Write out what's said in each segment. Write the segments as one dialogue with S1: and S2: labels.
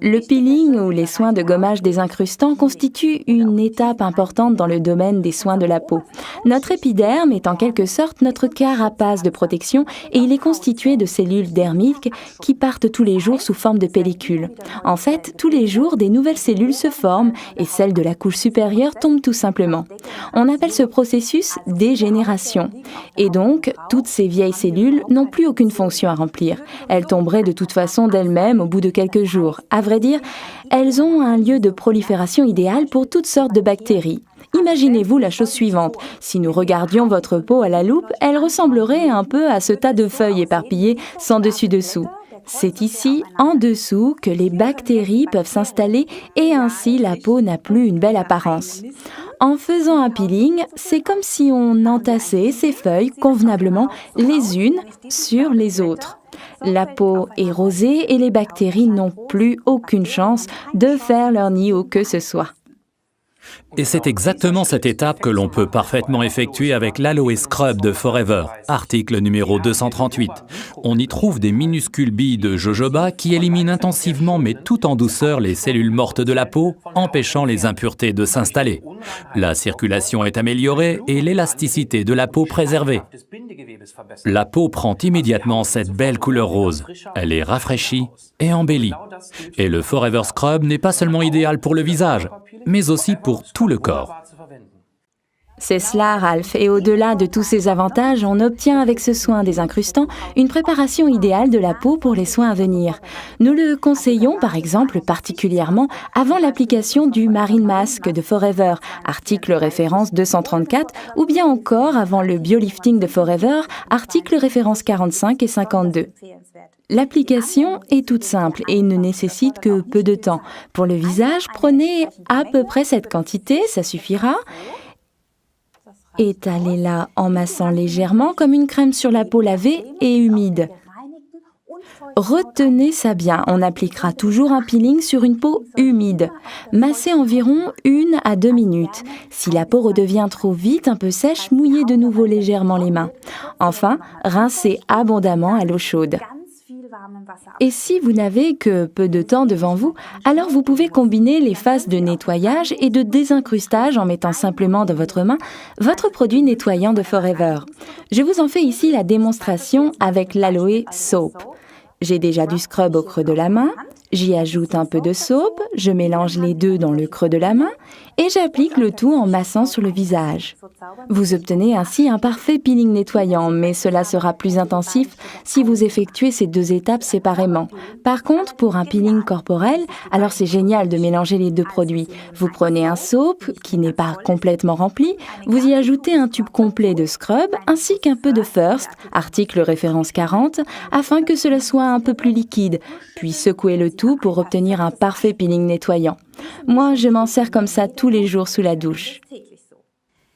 S1: Le peeling ou les soins de gommage désincrustants constituent une étape importante dans le domaine des soins de la peau. Notre épiderme est en quelque sorte notre carapace de protection et il est constitué de cellules dermiques qui partent tous les jours sous forme de pellicule. En fait, tous les jours, des nouvelles cellules se forment et celles de la couche supérieure tombent tout simplement. On appelle ce processus dégénération. Et donc, toutes ces vieilles cellules n'ont plus aucune fonction à remplir. Elles tomberaient de toute façon d'elles-mêmes au bout de quelques jours. À vrai dire, elles ont un lieu de prolifération idéal pour toutes sortes de bactéries. Imaginez-vous la chose suivante. Si nous regardions votre peau à la loupe, elle ressemblerait un peu à ce tas de feuilles éparpillées sans dessus-dessous. C'est ici, en dessous, que les bactéries peuvent s'installer et ainsi la peau n'a plus une belle apparence. En faisant un peeling, c'est comme si on entassait ces feuilles convenablement les unes sur les autres. La peau est rosée et les bactéries n'ont plus aucune chance de faire leur nid où que ce soit.
S2: Et c'est exactement cette étape que l'on peut parfaitement effectuer avec l'Aloe Scrub de Forever, article numéro 238. On y trouve des minuscules billes de jojoba qui éliminent intensivement mais tout en douceur les cellules mortes de la peau, empêchant les impuretés de s'installer. La circulation est améliorée et l'élasticité de la peau préservée. La peau prend immédiatement cette belle couleur rose. Elle est rafraîchie et embellie. Et le Forever Scrub n'est pas seulement idéal pour le visage, mais aussi pour tout le corps.
S1: C'est cela, Ralph, et au-delà de tous ces avantages, on obtient avec ce soin désincrustant une préparation idéale de la peau pour les soins à venir. Nous le conseillons, par exemple, particulièrement avant l'application du Marine Mask de Forever, article référence 234, ou bien encore avant le Biolifting de Forever, article référence 45 et 52. L'application est toute simple et ne nécessite que peu de temps. Pour le visage, prenez à peu près cette quantité, ça suffira. Étalez-la en massant légèrement comme une crème sur la peau lavée et humide. Retenez ça bien, on appliquera toujours un peeling sur une peau humide. Massez environ 1 à 2 minutes. Si la peau redevient trop vite, un peu sèche, mouillez de nouveau légèrement les mains. Enfin, rincez abondamment à l'eau chaude. Et si vous n'avez que peu de temps devant vous, alors vous pouvez combiner les phases de nettoyage et de désincrustage en mettant simplement dans votre main votre produit nettoyant de Forever. Je vous en fais ici la démonstration avec l'Aloe Soap. J'ai déjà du scrub au creux de la main, j'y ajoute un peu de soap, je mélange les deux dans le creux de la main et j'applique le tout en massant sur le visage. Vous obtenez ainsi un parfait peeling nettoyant, mais cela sera plus intensif si vous effectuez ces deux étapes séparément. Par contre, pour un peeling corporel, alors c'est génial de mélanger les deux produits. Vous prenez un soap qui n'est pas complètement rempli, vous y ajoutez un tube complet de scrub ainsi qu'un peu de First, article référence 40, afin que cela soit un peu plus liquide, puis secouez le tout pour obtenir un parfait peeling nettoyant. Moi, je m'en sers comme ça tous les jours sous la douche.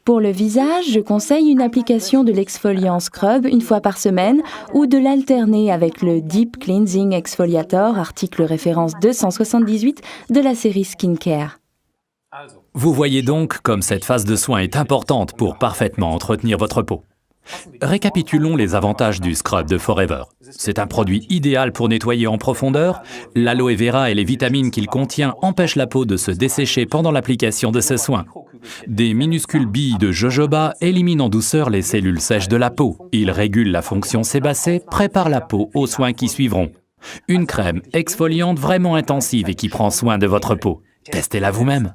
S1: Pour le visage, je conseille une application de l'exfoliant scrub une fois par semaine ou de l'alterner avec le Deep Cleansing Exfoliator, article référence 278 de la série Skincare.
S2: Vous voyez donc comme cette phase de soin est importante pour parfaitement entretenir votre peau. Récapitulons les avantages du scrub de Forever. C'est un produit idéal pour nettoyer en profondeur. L'aloe vera et les vitamines qu'il contient empêchent la peau de se dessécher pendant l'application de ce soin. Des minuscules billes de jojoba éliminent en douceur les cellules sèches de la peau. Ils régulent la fonction sébacée, préparent la peau aux soins qui suivront. Une crème exfoliante vraiment intensive et qui prend soin de votre peau. Testez-la vous-même.